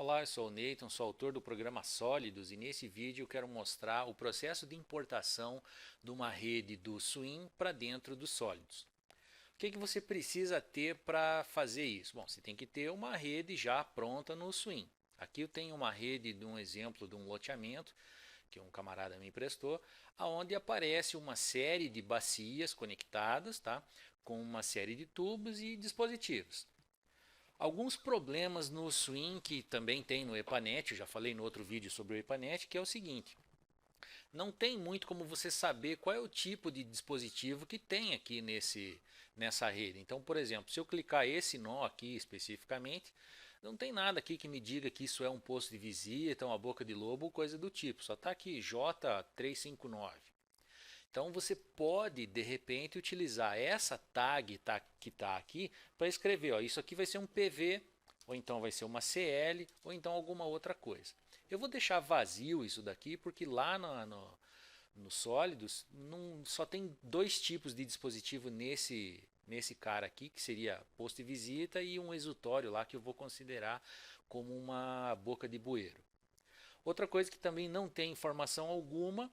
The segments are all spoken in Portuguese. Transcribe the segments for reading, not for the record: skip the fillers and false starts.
Olá, eu sou o Neyton, sou autor do programa Sólidos e nesse vídeo eu quero mostrar o processo de importação de uma rede do Swim para dentro dos Sólidos. O que você precisa ter para fazer isso? Bom, você tem que ter uma rede já pronta no Swim. Aqui eu tenho uma rede de um exemplo de um loteamento que um camarada me emprestou, aonde aparece uma série de bacias conectadas, tá? Com uma série de tubos e dispositivos. Alguns problemas no Swing que também tem no EPANET, eu já falei no outro vídeo sobre o EPANET, que é o seguinte: não tem muito como você saber qual é o tipo de dispositivo que tem aqui nessa rede. Então, por exemplo, se eu clicar esse nó aqui especificamente, não tem nada aqui que me diga que isso é um posto de visita, uma boca de lobo ou coisa do tipo. Só está aqui J359. Então você pode de repente utilizar essa tag que está aqui para escrever, ó, isso aqui vai ser um PV, ou então vai ser uma CL, ou então alguma outra coisa. Eu vou deixar vazio isso daqui porque lá no Sólidos só tem dois tipos de dispositivo nesse cara aqui, que seria posto de visita e um exutório lá que eu vou considerar como uma boca de bueiro. Outra coisa que também não tem informação alguma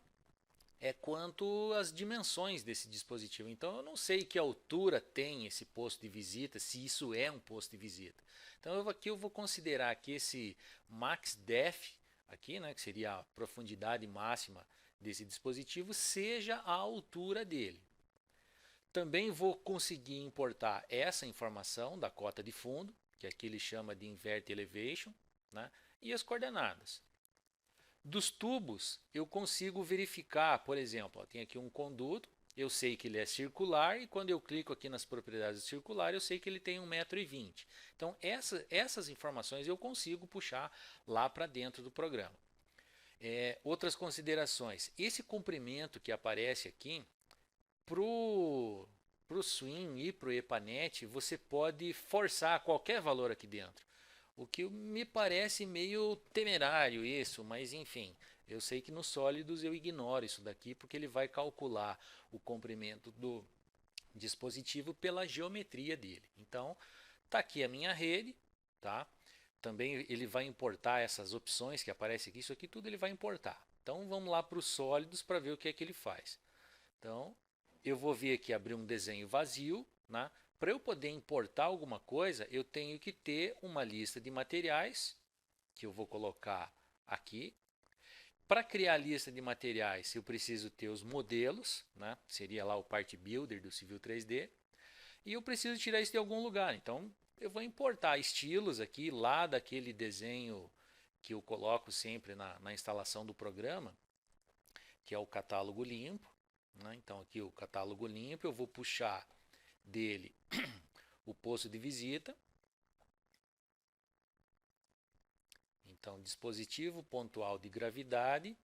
é quanto às dimensões desse dispositivo. Então eu não sei que altura tem esse posto de visita, se isso é um posto de visita. Então aqui eu vou considerar que esse max depth aqui, né, que seria a profundidade máxima desse dispositivo, seja a altura dele. Também vou conseguir importar essa informação da cota de fundo, que aqui ele chama de invert elevation, né, e as coordenadas. Dos tubos, eu consigo verificar, por exemplo, ó, tem aqui um conduto, eu sei que ele é circular e quando eu clico aqui nas propriedades circular, eu sei que ele tem 1,20 m. Então, essas informações eu consigo puxar lá para dentro do programa. Outras considerações, esse comprimento que aparece aqui, para o Swing e para o EPANET, você pode forçar qualquer valor aqui dentro. O que me parece meio temerário isso, mas enfim, eu sei que nos sólidos eu ignoro isso daqui porque ele vai calcular o comprimento do dispositivo pela geometria dele. Então, tá aqui a minha rede, tá? Também ele vai importar essas opções que aparecem aqui, isso aqui tudo ele vai importar. Então vamos lá para os sólidos para ver o que é que ele faz. Então, eu vou vir aqui abrir um desenho vazio, né? Para eu poder importar alguma coisa, eu tenho que ter uma lista de materiais, que eu vou colocar aqui. Para criar a lista de materiais, eu preciso ter os modelos, né? Seria lá o Part Builder do Civil 3D. E eu preciso tirar isso de algum lugar. Então, eu vou importar estilos aqui, lá daquele desenho que eu coloco sempre na instalação do programa, que é o catálogo limpo, né? Então, aqui o catálogo limpo, eu vou puxar dele o posto de visita. Então, dispositivo pontual de gravidade.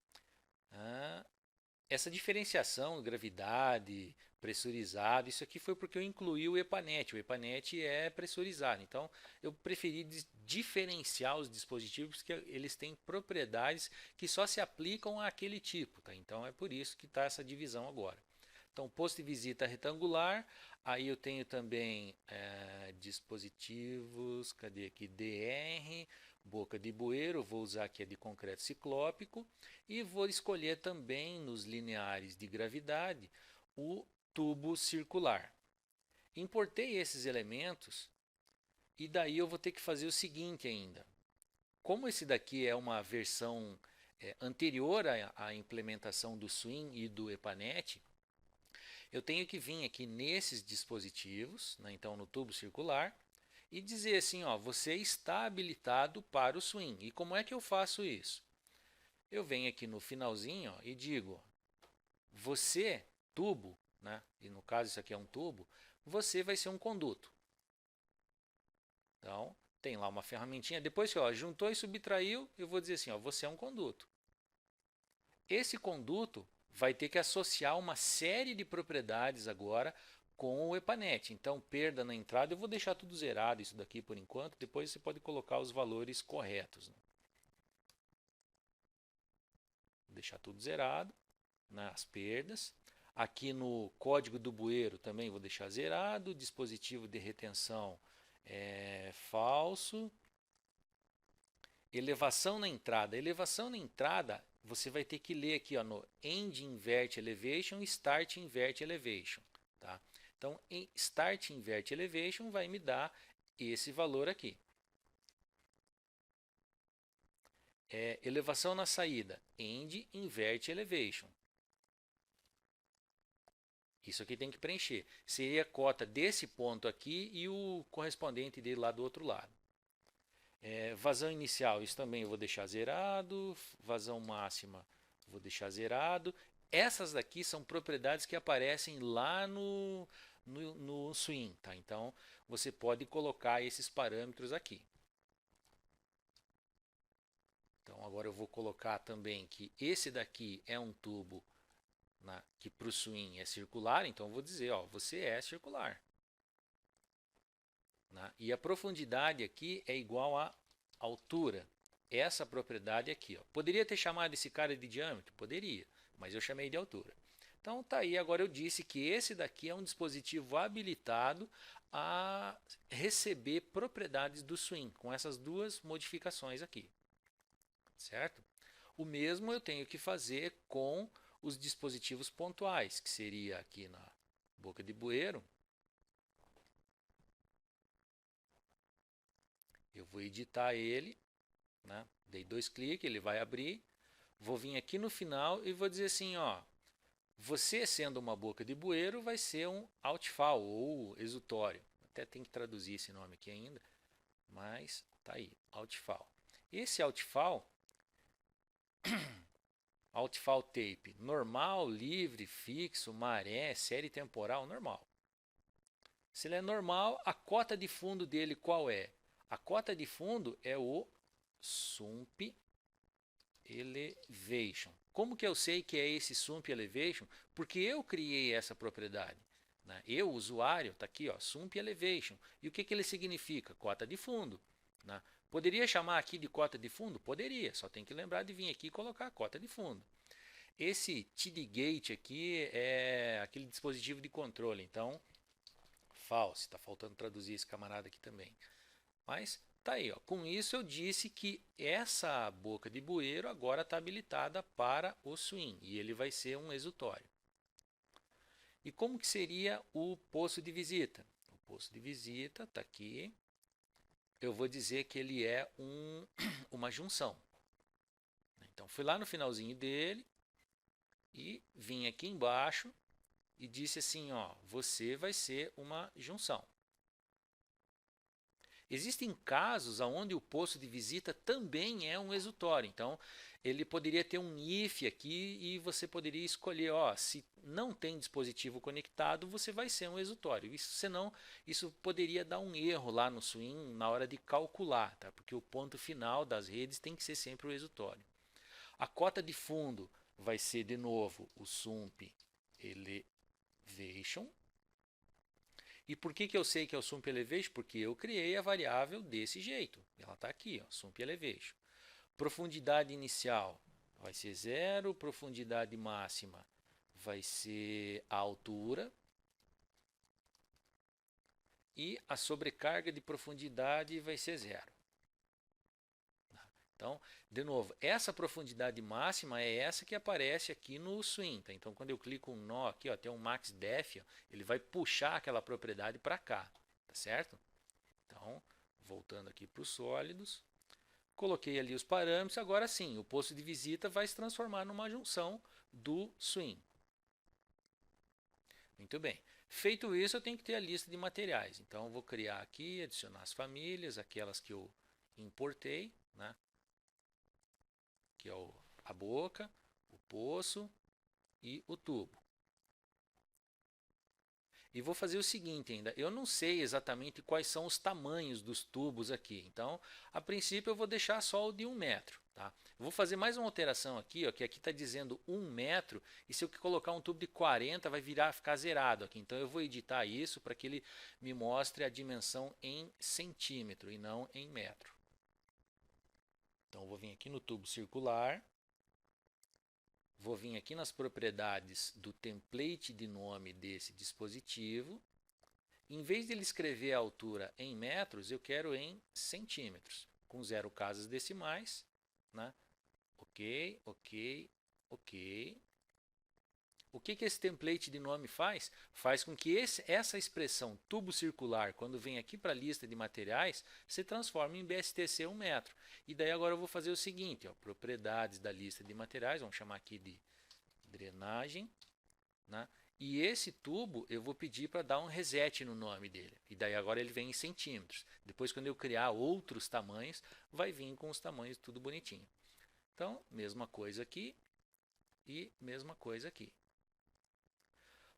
Essa diferenciação, gravidade, pressurizado, isso aqui foi porque eu incluí o EPANET. O EPANET é pressurizado. Então, eu preferi diferenciar os dispositivos que eles têm propriedades que só se aplicam àquele tipo. Tá? Então, é por isso que está essa divisão agora. Então, posto de visita retangular, aí eu tenho também dispositivos, cadê aqui? DR, boca de bueiro, vou usar aqui a de concreto ciclópico e vou escolher também nos lineares de gravidade o tubo circular. Importei esses elementos e daí eu vou ter que fazer o seguinte ainda. Como esse daqui é uma versão anterior à implementação do Swing e do EPANET, eu tenho que vir aqui nesses dispositivos, né, então no tubo circular, e dizer assim, ó, você está habilitado para o Swing. E como é que eu faço isso? Eu venho aqui no finalzinho ó, e digo, você, tubo, né, e no caso isso aqui é um tubo, você vai ser um conduto. Então, tem lá uma ferramentinha, depois que ó, juntou e subtraiu, eu vou dizer assim, ó, você é um conduto. Esse conduto vai ter que associar uma série de propriedades agora com o EPANET. Então, perda na entrada, eu vou deixar tudo zerado isso daqui por enquanto, depois você pode colocar os valores corretos. Né? Vou deixar tudo zerado, né, as perdas. Aqui no código do bueiro também vou deixar zerado, dispositivo de retenção é falso. Elevação na entrada. Elevação na entrada, você vai ter que ler aqui ó, no End Invert Elevation e Start Invert Elevation. Tá? Então, em Start Invert Elevation vai me dar esse valor aqui. Elevação na saída. End Invert Elevation. Isso aqui tem que preencher. Seria a cota desse ponto aqui e o correspondente dele lá do outro lado. Vazão inicial, isso também eu vou deixar zerado. Vazão máxima, vou deixar zerado. Essas daqui são propriedades que aparecem lá no swing. Tá? Então, você pode colocar esses parâmetros aqui. Então, agora eu vou colocar também que esse daqui é um tubo que para o swing é circular. Então, eu vou dizer, ó, você é circular. E a profundidade aqui é igual à altura. Essa propriedade aqui. Ó. Poderia ter chamado esse cara de diâmetro? Poderia, mas eu chamei de altura. Então tá aí, agora eu disse que esse daqui é um dispositivo habilitado a receber propriedades do swing, com essas duas modificações aqui. Certo? O mesmo eu tenho que fazer com os dispositivos pontuais, que seria aqui na boca de bueiro. Eu vou editar ele, né? Dei 2 cliques, ele vai abrir. Vou vir aqui no final e vou dizer assim, ó, você sendo uma boca de bueiro vai ser um outfall ou exutório. Até tem que traduzir esse nome aqui ainda, mas tá aí, outfall. Esse outfall, outfall tape, normal, livre, fixo, maré, série temporal, normal. Se ele é normal, a cota de fundo dele qual é? A cota de fundo é o Sump Elevation. Como que eu sei que é esse Sump Elevation? Porque eu criei essa propriedade. Né? Eu, usuário, está aqui, ó, Sump Elevation. E o que, que ele significa? Cota de fundo. Né? Poderia chamar aqui de cota de fundo? Poderia, só tem que lembrar de vir aqui e colocar a cota de fundo. Esse TD Gate aqui é aquele dispositivo de controle, então, false, está faltando traduzir esse camarada aqui também. Mas tá aí, ó. Com isso eu disse que essa boca de bueiro agora está habilitada para o swing e ele vai ser um exutório. E como que seria o poço de visita? O poço de visita está aqui. Eu vou dizer que ele é uma junção. Então fui lá no finalzinho dele e vim aqui embaixo e disse assim, ó, você vai ser uma junção. Existem casos onde o poço de visita também é um exutório. Então, ele poderia ter um if aqui e você poderia escolher, ó, se não tem dispositivo conectado, você vai ser um exutório. Isso, senão, isso poderia dar um erro lá no swing na hora de calcular, tá? Porque o ponto final das redes tem que ser sempre o exutório. A cota de fundo vai ser, de novo, o Sump Elevation. E por que eu sei que é o Sump Elevation? Porque eu criei a variável desse jeito. Ela está aqui, ó, Sump Elevation. Profundidade inicial vai ser 0, profundidade máxima vai ser a altura. E a sobrecarga de profundidade vai ser 0. Então, de novo, essa profundidade máxima é essa que aparece aqui no swing. Tá? Então, quando eu clico um nó aqui, ó, tem um max def, ó, ele vai puxar aquela propriedade para cá, tá certo? Então, voltando aqui para os sólidos, coloquei ali os parâmetros. Agora sim, o poço de visita vai se transformar numa junção do swing. Muito bem. Feito isso, eu tenho que ter a lista de materiais. Então, eu vou criar aqui, adicionar as famílias, aquelas que eu importei, né? Que é a boca, o poço e o tubo. E vou fazer o seguinte ainda, eu não sei exatamente quais são os tamanhos dos tubos aqui. Então, a princípio eu vou deixar só o de 1 metro. Tá? Eu vou fazer mais uma alteração aqui, ó, que aqui está dizendo 1 metro, e se eu colocar um tubo de 40 vai ficar zerado aqui. Então eu vou editar isso para que ele me mostre a dimensão em centímetro e não em metro. Então eu vou vir aqui no tubo circular. Vou vir aqui nas propriedades do template de nome desse dispositivo. Em vez de ele escrever a altura em metros, eu quero em centímetros. com 0 casas decimais, né? Ok, ok, ok. O que esse template de nome faz? Faz com que essa expressão tubo circular, quando vem aqui para a lista de materiais, se transforme em BSTC 1 metro. E daí agora eu vou fazer o seguinte, ó, propriedades da lista de materiais, vamos chamar aqui de drenagem, né? E esse tubo eu vou pedir para dar um reset no nome dele. E daí agora ele vem em centímetros. Depois, quando eu criar outros tamanhos, vai vir com os tamanhos tudo bonitinho. Então, mesma coisa aqui e mesma coisa aqui.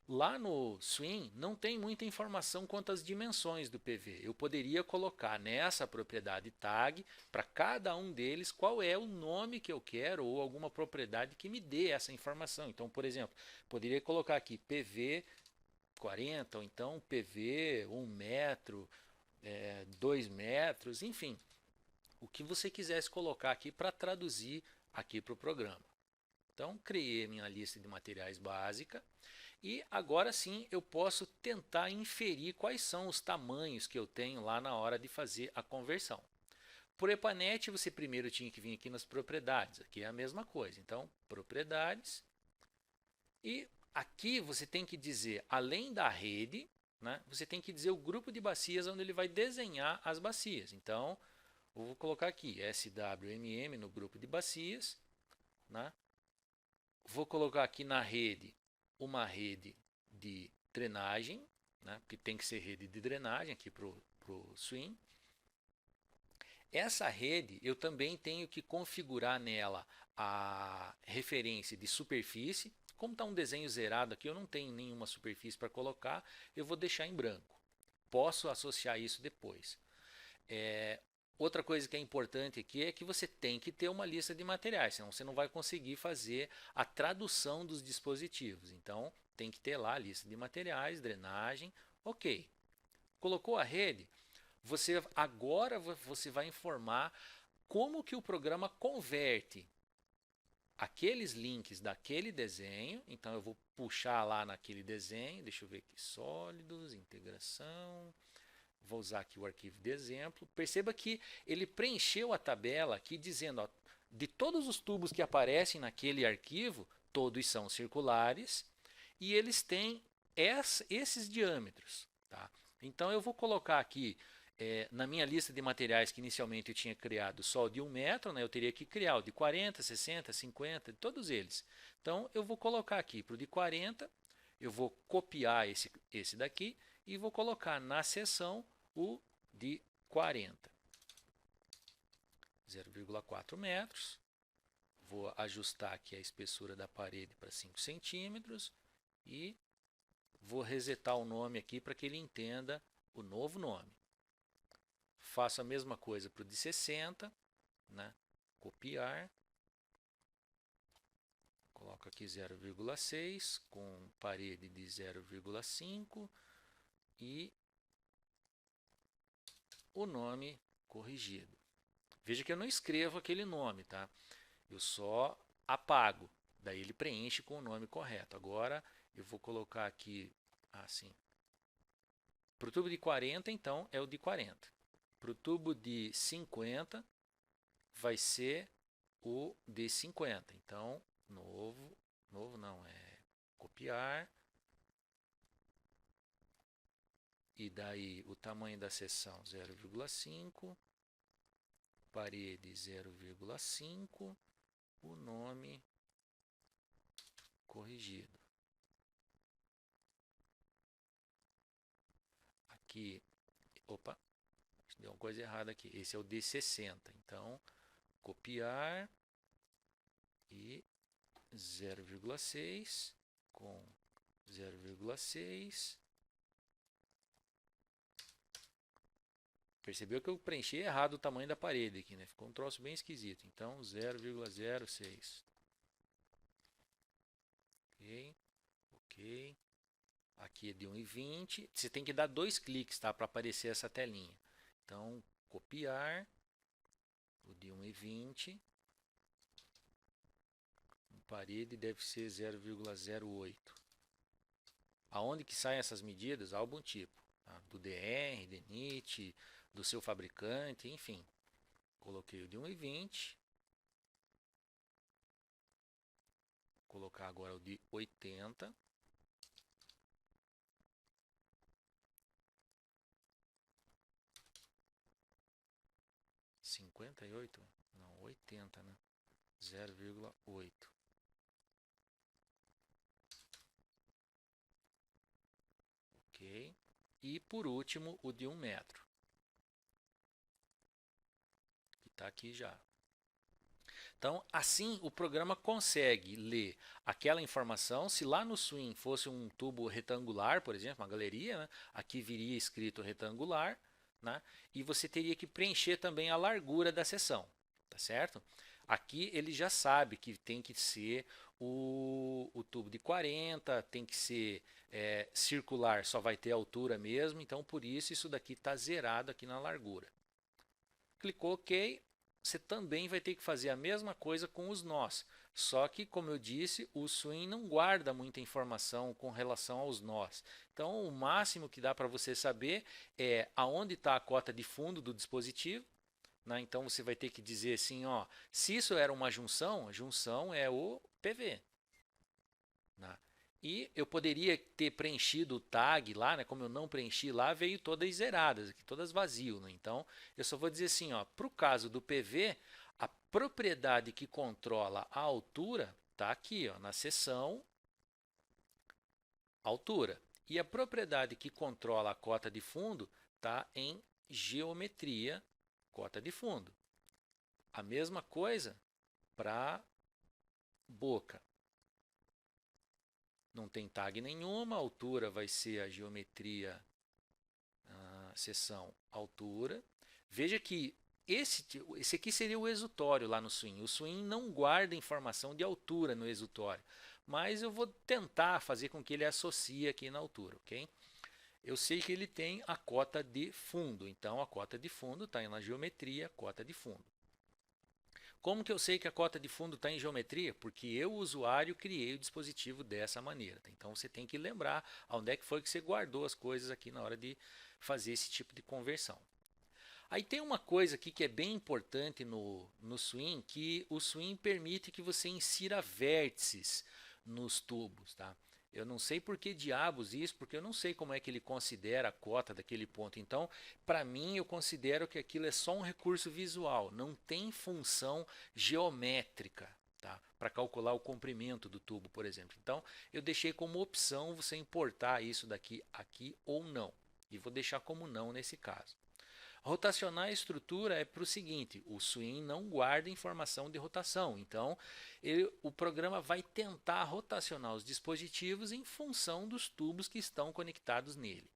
Lá no Swing não tem muita informação quanto às dimensões do PV. Eu poderia colocar nessa propriedade tag para cada um deles qual é o nome que eu quero ou alguma propriedade que me dê essa informação. Então, por exemplo, poderia colocar aqui PV 40 ou então PV 1 metro, 2 metros, enfim. O que você quisesse colocar aqui para traduzir aqui para o programa. Então, criei minha lista de materiais básica. E agora sim eu posso tentar inferir quais são os tamanhos que eu tenho lá na hora de fazer a conversão. Por EPANET você primeiro tinha que vir aqui nas propriedades, aqui é a mesma coisa. Então, propriedades. E aqui você tem que dizer, além da rede, né, você tem que dizer o grupo de bacias onde ele vai desenhar as bacias. Então, eu vou colocar aqui SWMM no grupo de bacias. Né? Vou colocar aqui na rede uma rede de drenagem, né? Porque tem que ser rede de drenagem aqui para o Swing. Essa rede eu também tenho que configurar nela a referência de superfície. Como está um desenho zerado aqui, eu não tenho nenhuma superfície para colocar, eu vou deixar em branco. Posso associar isso depois. Outra coisa que é importante aqui é que você tem que ter uma lista de materiais, senão você não vai conseguir fazer a tradução dos dispositivos. Então, tem que ter lá a lista de materiais, drenagem, ok. Colocou a rede, agora você vai informar como que o programa converte aqueles links daquele desenho. Então, eu vou puxar lá naquele desenho, deixa eu ver aqui, sólidos, integração... Vou usar aqui o arquivo de exemplo. Perceba que ele preencheu a tabela aqui dizendo, ó, de todos os tubos que aparecem naquele arquivo, todos são circulares e eles têm esses diâmetros. Tá? Então eu vou colocar aqui na minha lista de materiais que inicialmente eu tinha criado só o de 1 metro, né, eu teria que criar o de 40, 60, 50, todos eles. Então eu vou colocar aqui para o de 40, eu vou copiar esse daqui e vou colocar na seção o de 40. 0,4 metros. Vou ajustar aqui a espessura da parede para 5 centímetros e vou resetar o nome aqui para que ele entenda o novo nome. Faço a mesma coisa para o de 60, né? Copiar. Coloco aqui 0,6 com parede de 0,5 e o nome corrigido. Veja que eu não escrevo aquele nome, tá? Eu só apago. Daí ele preenche com o nome correto. Agora eu vou colocar aqui assim. Para o tubo de 40, então, é o de 40. Para o tubo de 50, vai ser o de 50. Então, novo não, é copiar. E daí o tamanho da seção 0,5, parede 0,5, o nome corrigido. Aqui, opa, deu uma coisa errada aqui. Esse é o D60. Então, copiar e 0,6 com 0,6. Percebeu que eu preenchi errado o tamanho da parede aqui, né? Ficou um troço bem esquisito. Então, 0,06. Ok, ok. Aqui é de 1,20. Você tem que dar 2 cliques, tá? Para aparecer essa telinha. Então, copiar o de 1,20. Parede deve ser 0,08. Aonde que saem essas medidas? Algum tipo. Tá? Do DR, DENIT, do seu fabricante, enfim. Coloquei o de 1,20. Vou colocar agora o de 80. (58) Não, 80, né? 0,8. Ok. E por último, o de 1 metro. Que está aqui já. Então, assim, o programa consegue ler aquela informação. Se lá no swing fosse um tubo retangular, por exemplo, uma galeria, né? Aqui viria escrito retangular, né? E você teria que preencher também a largura da seção, tá certo? Aqui ele já sabe que tem que ser o tubo de 40, tem que ser circular, só vai ter altura mesmo, então por isso daqui está zerado aqui na largura. Clicou OK, você também vai ter que fazer a mesma coisa com os nós. Só que, como eu disse, o swing não guarda muita informação com relação aos nós. Então, o máximo que dá para você saber é aonde está a cota de fundo do dispositivo. Né? Então, você vai ter que dizer assim, ó, se isso era uma junção, a junção é o PV. Né? E eu poderia ter preenchido o tag lá, né? Como eu não preenchi lá, veio todas zeradas, aqui, todas vazias. Né? Então, eu só vou dizer assim, para o caso do PV, a propriedade que controla a altura está aqui, ó, na seção altura. E a propriedade que controla a cota de fundo está em geometria cota de fundo. A mesma coisa para boca. Não tem tag nenhuma, a altura vai ser a geometria, seção altura. Veja que esse aqui seria o exutório lá no swing. O swing não guarda informação de altura no exutório, mas eu vou tentar fazer com que ele associe aqui na altura, ok? Eu sei que ele tem a cota de fundo, então a cota de fundo está na geometria, cota de fundo. Como que eu sei que a cota de fundo está em geometria? Porque eu, usuário, criei o dispositivo dessa maneira. Então você tem que lembrar onde é que foi que você guardou as coisas aqui na hora de fazer esse tipo de conversão. Aí tem uma coisa aqui que é bem importante no swing, que o swing permite que você insira vértices nos tubos. Tá? Eu não sei por que diabos isso, porque eu não sei como é que ele considera a cota daquele ponto. Então, para mim, eu considero que aquilo é só um recurso visual, não tem função geométrica. Tá? Para calcular o comprimento do tubo, por exemplo. Então, eu deixei como opção você importar isso daqui aqui ou não. E vou deixar como não nesse caso. Rotacionar a estrutura é para o seguinte: o swing não guarda informação de rotação, então o programa vai tentar rotacionar os dispositivos em função dos tubos que estão conectados nele.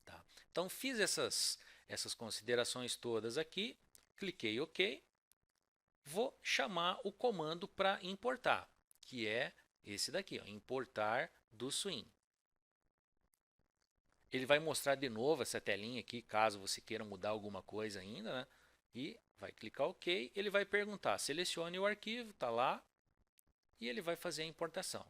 Tá? Então fiz essas considerações todas aqui, cliquei OK, vou chamar o comando para importar, que é esse daqui, ó, importar do swing. Ele vai mostrar de novo essa telinha aqui, caso você queira mudar alguma coisa ainda, né? E vai clicar OK. Ele vai perguntar, selecione o arquivo, está lá, e ele vai fazer a importação.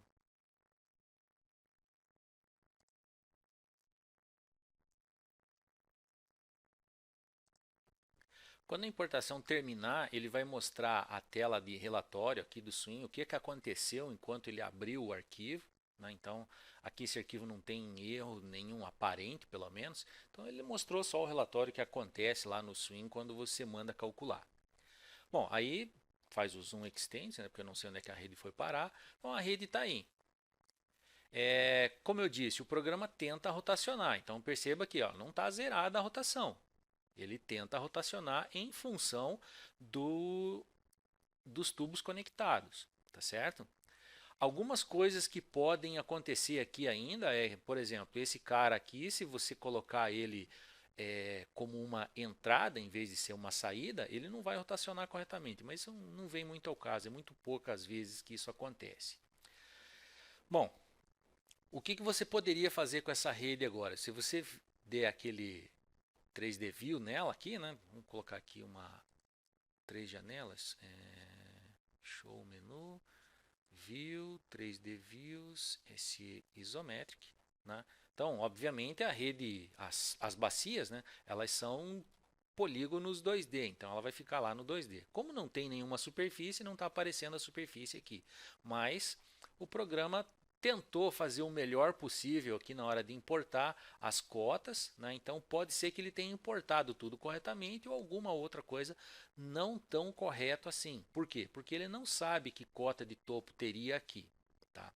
Quando a importação terminar, ele vai mostrar a tela de relatório aqui do swing, o que aconteceu enquanto ele abriu o arquivo. Né? Então, aqui esse arquivo não tem erro nenhum aparente, pelo menos. Então, ele mostrou só o relatório que acontece lá no swing quando você manda calcular. Bom, aí faz o zoom extend, né, porque eu não sei onde é que a rede foi parar. Então, a rede está aí. Como eu disse, o programa tenta rotacionar. Então, perceba que ó, não está zerada a rotação. Ele tenta rotacionar em função dos tubos conectados, tá certo? Algumas coisas que podem acontecer aqui ainda por exemplo, esse cara aqui, se você colocar ele como uma entrada em vez de ser uma saída, ele não vai rotacionar corretamente, mas isso não vem muito ao caso, é muito poucas vezes que isso acontece. Bom, o que você poderia fazer com essa rede agora? Se você der aquele 3D View nela aqui, né? Vamos colocar aqui três janelas. Show menu, View, 3D Views, esse Isometric. Né? Então, obviamente, a rede, as bacias, né? Elas são polígonos 2D, então ela vai ficar lá no 2D. Como não tem nenhuma superfície, não está aparecendo a superfície aqui, mas o programa tentou fazer o melhor possível aqui na hora de importar as cotas, né? Então pode ser que ele tenha importado tudo corretamente ou alguma outra coisa não tão correto assim. Por quê? Porque ele não sabe que cota de topo teria aqui. Tá?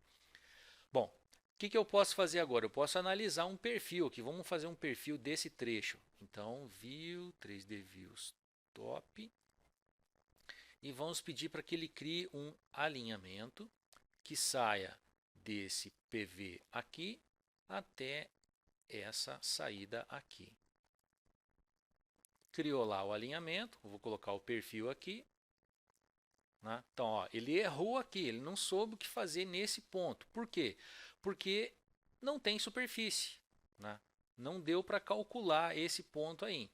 Bom, o que eu posso fazer agora? Eu posso analisar um perfil aqui. Vamos fazer um perfil desse trecho. Então, View, 3D Views Top. E vamos pedir para que ele crie um alinhamento que saia desse PV aqui até essa saída aqui. Criou lá o alinhamento, vou colocar o perfil aqui. Né? Então, ó, ele errou aqui, ele não soube o que fazer nesse ponto. Por quê? Porque não tem superfície. Né? Não deu para calcular esse ponto aí.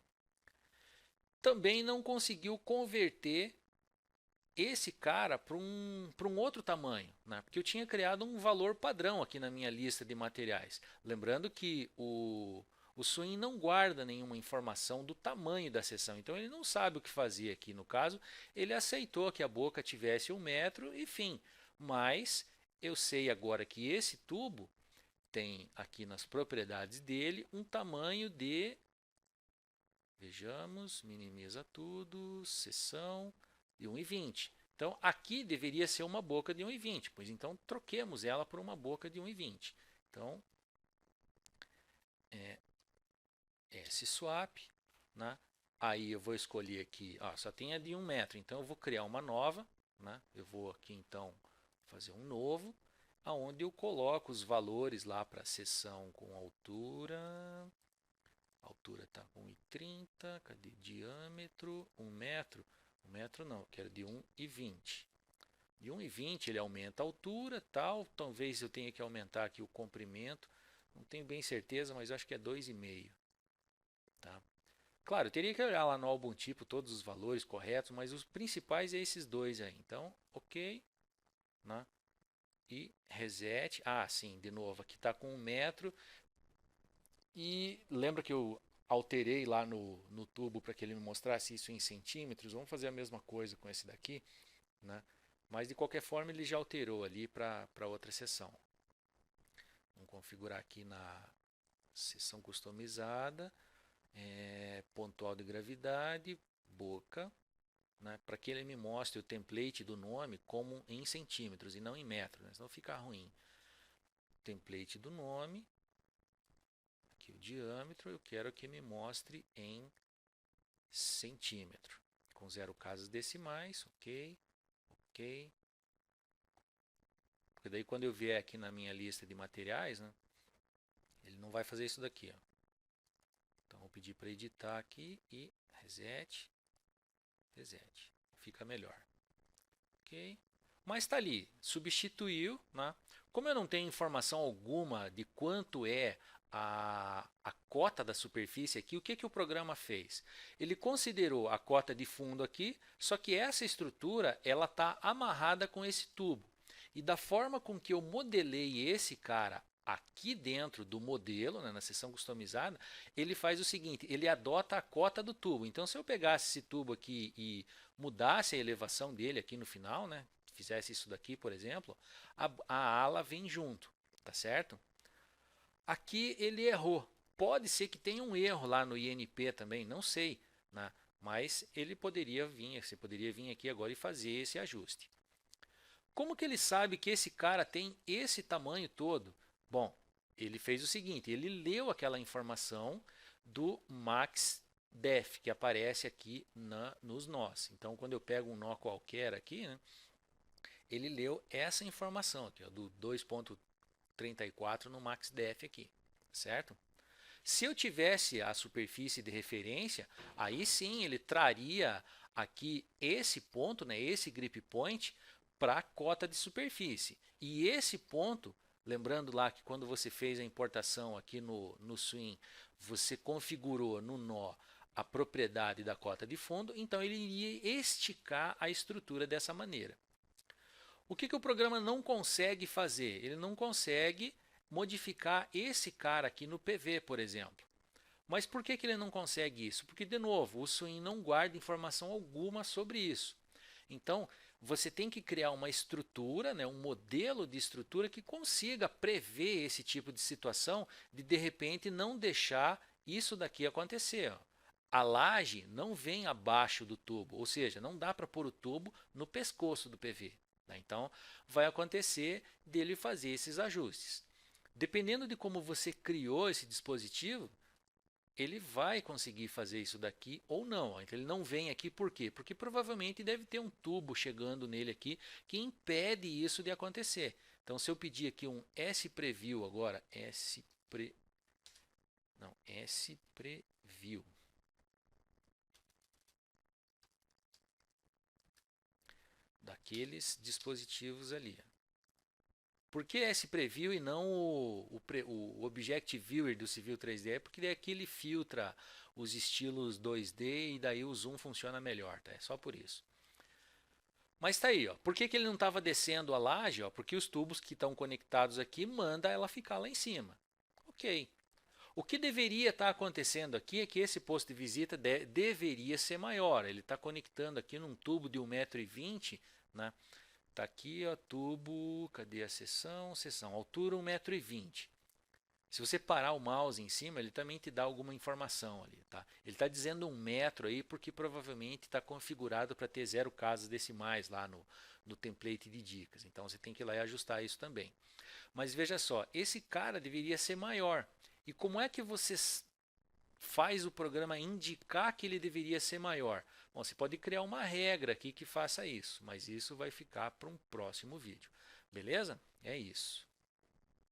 Também não conseguiu converter esse cara para um outro tamanho, né? Porque eu tinha criado um valor padrão aqui na minha lista de materiais. Lembrando que o Swing não guarda nenhuma informação do tamanho da seção, então ele não sabe o que fazer aqui. No caso, ele aceitou que a boca tivesse 1 metro e fim, mas eu sei agora que esse tubo tem aqui nas propriedades dele um tamanho de, vejamos, minimiza tudo, seção de 1,20. Então, aqui deveria ser uma boca de 1,20, pois então troquemos ela por uma boca de 1,20. Então, S-swap, né? Aí eu vou escolher aqui, ó, só tem a de 1 metro, então eu vou criar uma nova, né? Eu vou aqui então fazer um novo, aonde eu coloco os valores lá para a seção com altura. A altura está com 1,30, cadê diâmetro? 1 metro. 1 metro não, eu quero de 1,20. De 1,20 ele aumenta a altura, tal. Talvez eu tenha que aumentar aqui o comprimento. Não tenho bem certeza, mas eu acho que é 2,5. Tá? Claro, eu teria que olhar lá no álbum tipo todos os valores corretos, mas os principais é esses dois aí. Então, ok. Né? E reset. Ah, sim, de novo, aqui está com 1 metro. E lembra que eu alterei lá no tubo para que ele me mostrasse isso em centímetros? Vamos fazer a mesma coisa com esse daqui, né? Mas de qualquer forma ele já alterou ali para outra seção. Vamos configurar aqui na seção customizada, pontual de gravidade, boca, né? Para que ele me mostre o template do nome como em centímetros e não em metros, né? Senão fica ruim. Template do nome. Aqui o diâmetro, eu quero que me mostre em centímetro, com 0 casas decimais, ok, ok. Porque daí quando eu vier aqui na minha lista de materiais, né, ele não vai fazer isso daqui. Ó. Então vou pedir para editar aqui e reset, reset, fica melhor. Ok, mas está ali, substituiu, né? Como eu não tenho informação alguma de quanto é a cota da superfície aqui, o que o programa fez? Ele considerou a cota de fundo aqui, só que essa estrutura ela está amarrada com esse tubo. E da forma com que eu modelei esse cara aqui dentro do modelo, né, na seção customizada, ele faz o seguinte, ele adota a cota do tubo. Então, se eu pegasse esse tubo aqui e mudasse a elevação dele aqui no final, né, fizesse isso daqui, por exemplo, a ala vem junto, tá certo? Aqui ele errou. Pode ser que tenha um erro lá no INP também, não sei, né? Mas ele poderia vir, você poderia vir aqui agora e fazer esse ajuste. Como que ele sabe que esse cara tem esse tamanho todo? Bom, ele fez o seguinte, ele leu aquela informação do MaxDef que aparece aqui nos nós. Então, quando eu pego um nó qualquer aqui, né, ele leu essa informação aqui, ó, do 2.34 no MaxDef aqui, certo? Se eu tivesse a superfície de referência, aí sim ele traria aqui esse ponto, né, esse grip point, para a cota de superfície. E esse ponto, lembrando lá que quando você fez a importação aqui no Swing, você configurou no nó a propriedade da cota de fundo, então ele iria esticar a estrutura dessa maneira. O que o programa não consegue fazer? Ele não consegue modificar esse cara aqui no PV, por exemplo. Mas por que ele não consegue isso? Porque, de novo, o Swim não guarda informação alguma sobre isso. Então, você tem que criar uma estrutura, né, um modelo de estrutura que consiga prever esse tipo de situação de repente não deixar isso daqui acontecer. Ó. A laje não vem abaixo do tubo, ou seja, não dá para pôr o tubo no pescoço do PV. Tá? Então, vai acontecer dele fazer esses ajustes. Dependendo de como você criou esse dispositivo, ele vai conseguir fazer isso daqui ou não. Então ele não vem aqui por quê? Porque provavelmente deve ter um tubo chegando nele aqui que impede isso de acontecer. Então se eu pedir aqui um S-Preview agora, S-Preview. Daqueles dispositivos ali. Por que S-Preview e não o Object Viewer do Civil 3D? É porque aqui ele filtra os estilos 2D e daí o zoom funciona melhor, tá? É só por isso. Mas tá aí, ó. Por que ele não estava descendo a laje? Ó? Porque os tubos que estão conectados aqui manda ela ficar lá em cima. Ok. O que deveria estar acontecendo aqui é que esse posto de visita deveria ser maior. Ele está conectando aqui num tubo de 1,20 m, né? Tá aqui, ó, tubo, cadê a seção? Seção, altura 1,20 m. Se você parar o mouse em cima, ele também te dá alguma informação ali, tá? Ele está dizendo 1 metro aí porque provavelmente está configurado para ter 0 casas decimais lá no template de dicas. Então você tem que ir lá e ajustar isso também. Mas veja só, esse cara deveria ser maior. E como é que você faz o programa indicar que ele deveria ser maior? Bom, você pode criar uma regra aqui que faça isso, mas isso vai ficar para um próximo vídeo. Beleza? É isso.